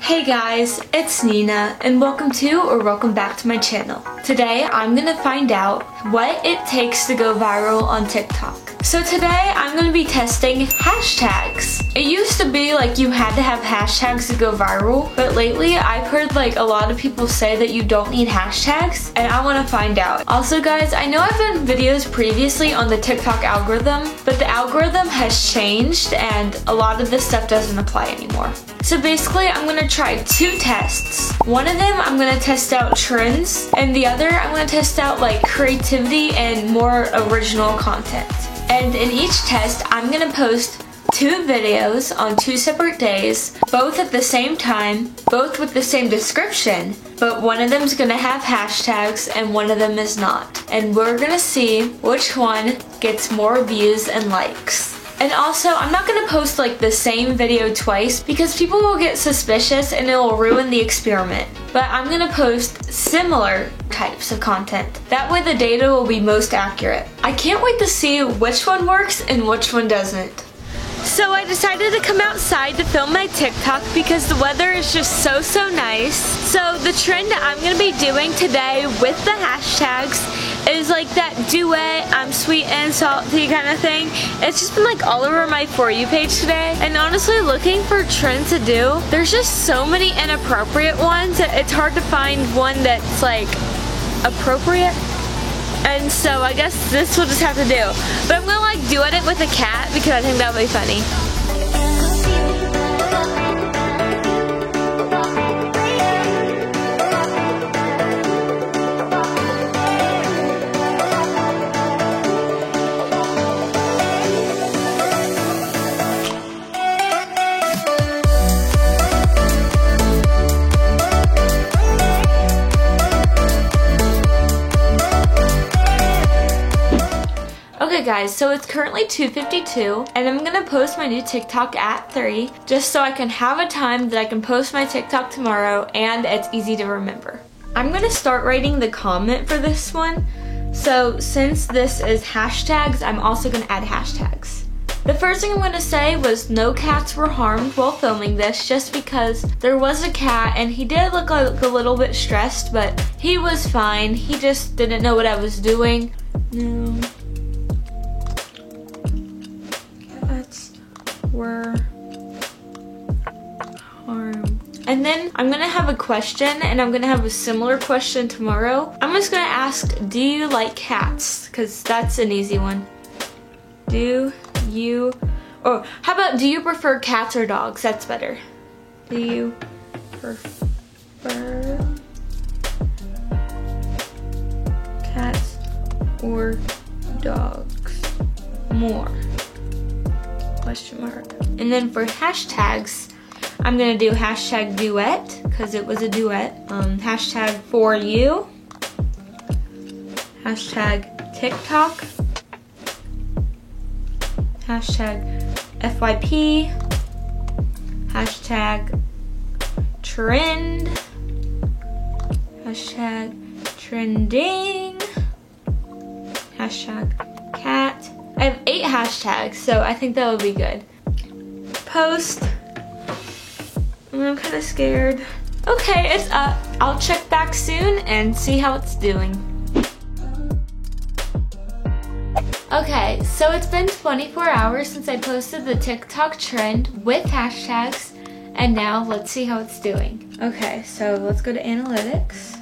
Hey guys, it's Nina and welcome back to my channel. Today I'm gonna find out what it takes to go viral on TikTok. So today I'm gonna be testing hashtags. It used to be like you had to have hashtags to go viral, but lately I've heard like a lot of people say that you don't need hashtags, and I wanna find out. Also guys, I know I've done videos previously on the TikTok algorithm, but the algorithm has changed and a lot of this stuff doesn't apply anymore. So basically I'm gonna try two tests. One of them I'm gonna test out trends, and the other I'm gonna test out like creativity and more original content. And in each test, I'm gonna post two videos on two separate days, both at the same time, both with the same description, but one of them is gonna have hashtags and one of them is not. And we're gonna see which one gets more views and likes. And also, I'm not gonna post like the same video twice because people will get suspicious and it will ruin the experiment. But I'm gonna post similar types of content. That way the data will be most accurate. I can't wait to see which one works and which one doesn't. So I decided to come outside to film my TikTok because the weather is just so nice. So the trend I'm gonna be doing today with the hashtags is like that duet, I'm sweet and salty kind of thing. It's just been like all over my For You page today. And honestly, looking for trends to do, there's just so many inappropriate ones that it's hard to find one that's like appropriate. And so I guess this we'll just have to do. But I'm gonna like duet it with a cat because I think that would be funny. Okay guys, so it's currently 2:52 and I'm gonna post my new TikTok at 3 just so I can have a time that I can post my TikTok tomorrow and it's easy to remember. I'm gonna start writing the comment for this one. So since this is hashtags, I'm also gonna add hashtags. The first thing I'm gonna say was no cats were harmed while filming this just because there was a cat and he did look like a little bit stressed, but he was fine. He just didn't know what I was doing. No. Were harmed. And then I'm gonna have a question and I'm gonna have a similar question tomorrow. I'm just gonna ask, do you like cats? Because that's an easy one. Do you, or how about do you prefer cats or dogs? That's better. Do you prefer cats or dogs more? Question mark. And then for hashtags, I'm gonna do hashtag duet because it was a duet. Hashtag For You. Hashtag TikTok. Hashtag FYP. Hashtag trend. Hashtag trending. Hashtag cat. I have 8 hashtags, so I think that would be good. Post. I'm kind of scared. Okay, it's up. I'll check back soon and see how it's doing. Okay, so it's been 24 hours since I posted the TikTok trend with hashtags, and now let's see how it's doing. Okay, so let's go to analytics.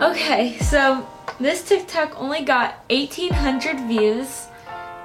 Okay, so this TikTok only got 1,800 views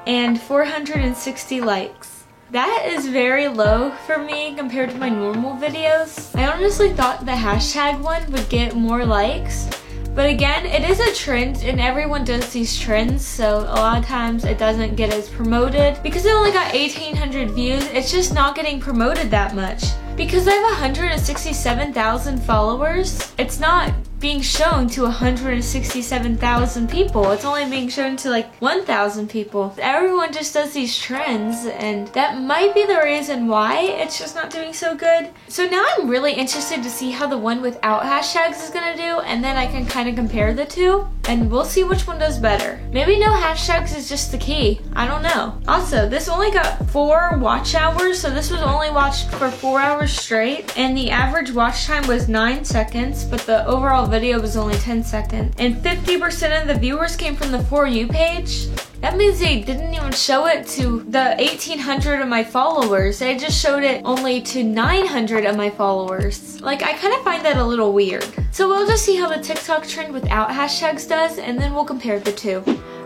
and 460 likes. That is very low for me compared to my normal videos. I honestly thought the hashtag one would get more likes, but again, it is a trend and everyone does these trends, so a lot of times it doesn't get as promoted. Because it only got 1,800 views, it's just not getting promoted that much. Because I have 167,000 followers, it's not being shown to 167,000 people. It's only being shown to like 1,000 people. Everyone just does these trends, and that might be the reason why it's just not doing so good. So now I'm really interested to see how the one without hashtags is gonna do, and then I can kind of compare the two, and we'll see which one does better. Maybe no hashtags is just the key. I don't know. Also, this only got 4 watch hours, so this was only watched for 4 hours straight, and the average watch time was 9 seconds, but the overall video was only 10 seconds. And 50% of the viewers came from the For You page. That means they didn't even show it to the 1,800 of my followers. They just showed it only to 900 of my followers. Like, I kind of find that a little weird. So we'll just see how the TikTok trend without hashtags does, and then we'll compare the two.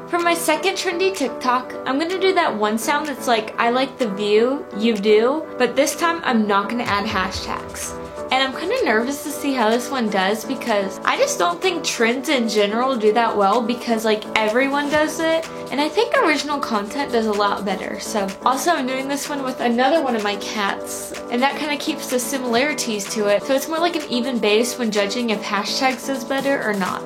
For my second trendy TikTok, I'm gonna do that one sound that's like, I like the view, you do, but this time I'm not gonna add hashtags. And I'm kind of nervous to see how this one does because I just don't think trends in general do that well because like everyone does it. And I think original content does a lot better. So also I'm doing this one with another one of my cats, and that kind of keeps the similarities to it. So it's more like an even base when judging if hashtags does better or not.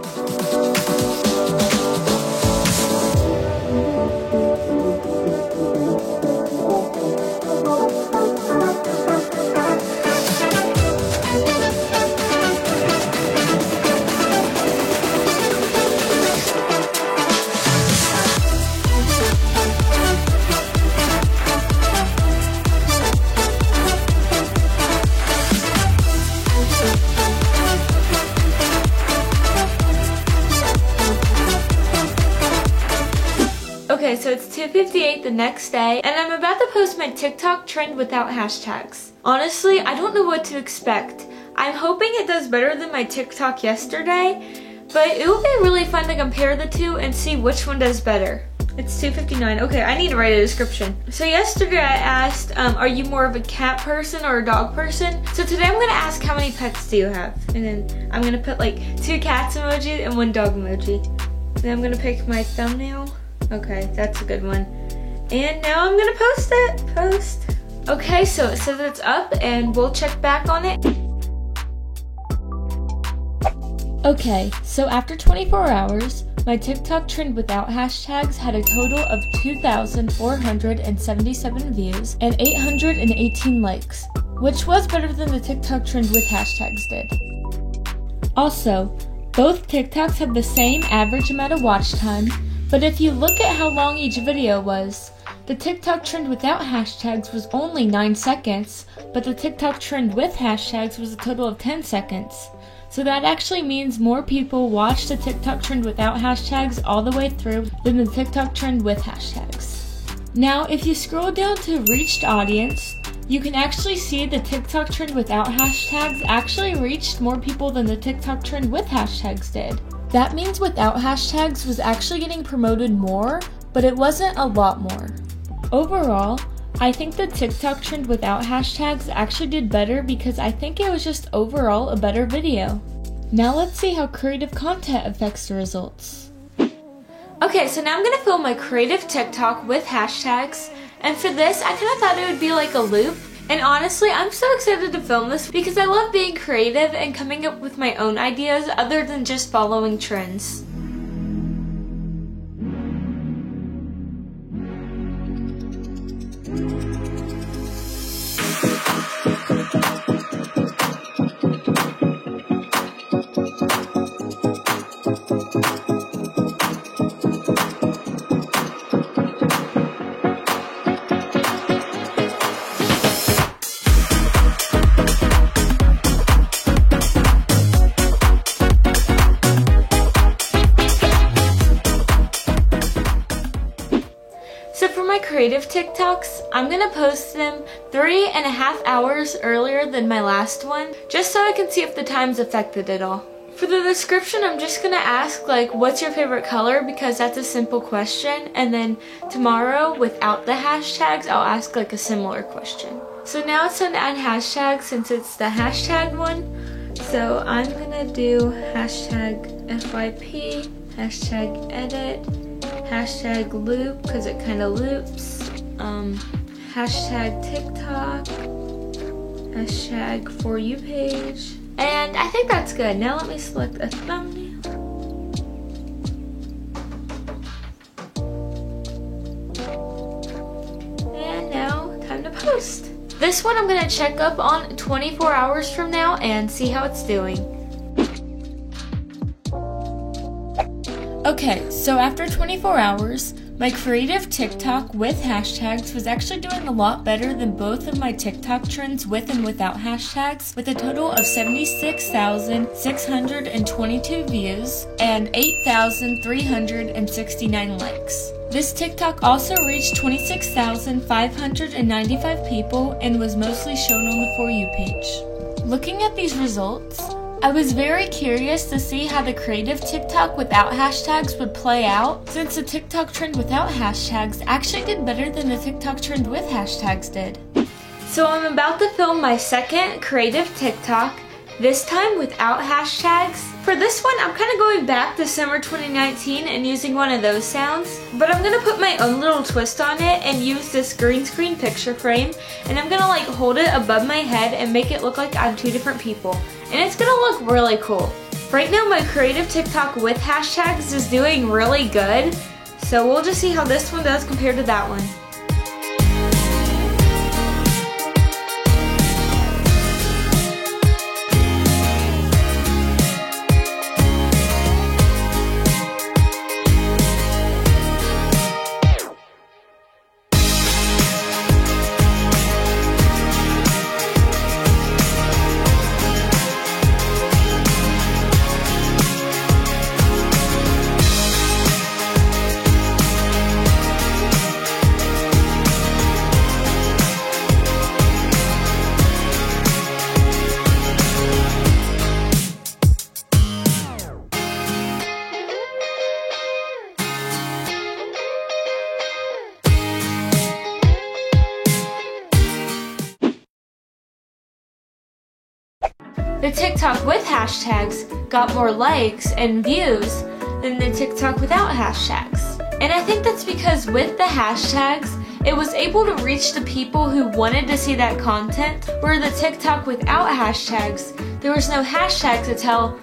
Okay, so it's 2:58 the next day, and I'm about to post my TikTok trend without hashtags. Honestly, I don't know what to expect. I'm hoping it does better than my TikTok yesterday, but it will be really fun to compare the two and see which one does better. It's 2:59. Okay, I need to write a description. So yesterday I asked, are you more of a cat person or a dog person? So today I'm gonna ask how many pets do you have? And then I'm gonna put like 2 cats emojis and 1 dog emoji. Then I'm gonna pick my thumbnail. Okay, that's a good one. And now I'm gonna post it. Post. Okay, so it says it's up and we'll check back on it. Okay, so after 24 hours, my TikTok trend without hashtags had a total of 2,477 views and 818 likes, which was better than the TikTok trend with hashtags did. Also, both TikToks had the same average amount of watch time, but if you look at how long each video was, the TikTok trend without hashtags was only 9 seconds, but the TikTok trend with hashtags was a total of 10 seconds. So that actually means more people watched the TikTok trend without hashtags all the way through than the TikTok trend with hashtags. Now, if you scroll down to reached audience, you can actually see the TikTok trend without hashtags actually reached more people than the TikTok trend with hashtags did. That means without hashtags was actually getting promoted more, but it wasn't a lot more. Overall, I think the TikTok trend without hashtags actually did better because I think it was just overall a better video. Now let's see how creative content affects the results. Okay, so now I'm gonna film my creative TikTok with hashtags, and for this I kind of thought it would be like a loop. And honestly, I'm so excited to film this because I love being creative and coming up with my own ideas other than just following trends. So for my creative TikToks, I'm gonna post them 3.5 hours earlier than my last one, just so I can see if the time's affected at all. For the description, I'm just gonna ask like, what's your favorite color? Because that's a simple question. And then tomorrow, without the hashtags, I'll ask like a similar question. So now it's time to add hashtags since it's the hashtag one. So I'm gonna do hashtag FYP, hashtag edit, hashtag loop because it kind of loops, hashtag TikTok, hashtag For You page, And I think that's good. Now let me select a thumbnail. And now, time to post. This one I'm gonna check up on 24 hours from now and see how it's doing. Okay, so after 24 hours, my creative TikTok with hashtags was actually doing a lot better than both of my TikTok trends with and without hashtags, with a total of 76,622 views and 8,369 likes. This TikTok also reached 26,595 people and was mostly shown on the For You page. Looking at these results, I was very curious to see how the creative TikTok without hashtags would play out, since the TikTok trend without hashtags actually did better than the TikTok trend with hashtags did. So I'm about to film my second creative TikTok, this time without hashtags. For this one, I'm kind of going back to summer 2019 and using one of those sounds, but I'm going to put my own little twist on it and use this green screen picture frame, and I'm going to like hold it above my head and make it look like I'm two different people. And it's going to look really cool. Right now my creative TikTok with hashtags is doing really good, so we'll just see how this one does compared to that one. The TikTok with hashtags got more likes and views than the TikTok without hashtags. And I think that's because with the hashtags, it was able to reach the people who wanted to see that content, where the TikTok without hashtags, there was no hashtags to tell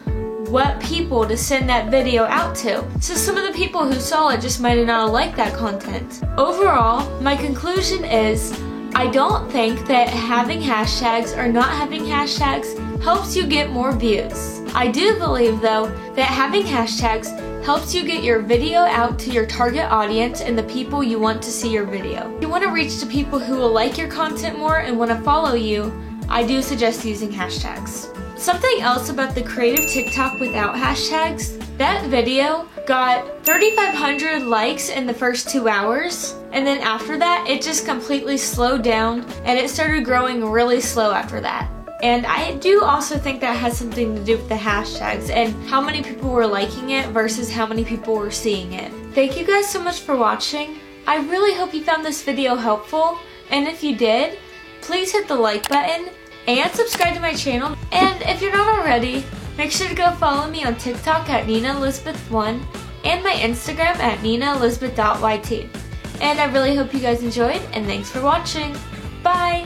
what people to send that video out to. So some of the people who saw it just might not have liked that content. Overall, my conclusion is, I don't think that having hashtags or not having hashtags helps you get more views. I do believe though that having hashtags helps you get your video out to your target audience and the people you want to see your video. If you want to reach the people who will like your content more and want to follow you, I do suggest using hashtags. Something else about the creative TikTok without hashtags, that video got 3,500 likes in the first 2 hours, and then after that it just completely slowed down and it started growing really slow after that. And I do also think that has something to do with the hashtags and how many people were liking it versus how many people were seeing it. Thank you guys so much for watching. I really hope you found this video helpful, and if you did, please hit the like button and subscribe to my channel. And if you're not already, make sure to go follow me on TikTok at NinaElizabeth1 and my Instagram at NinaElizabeth.yt. And I really hope you guys enjoyed, and thanks for watching. Bye!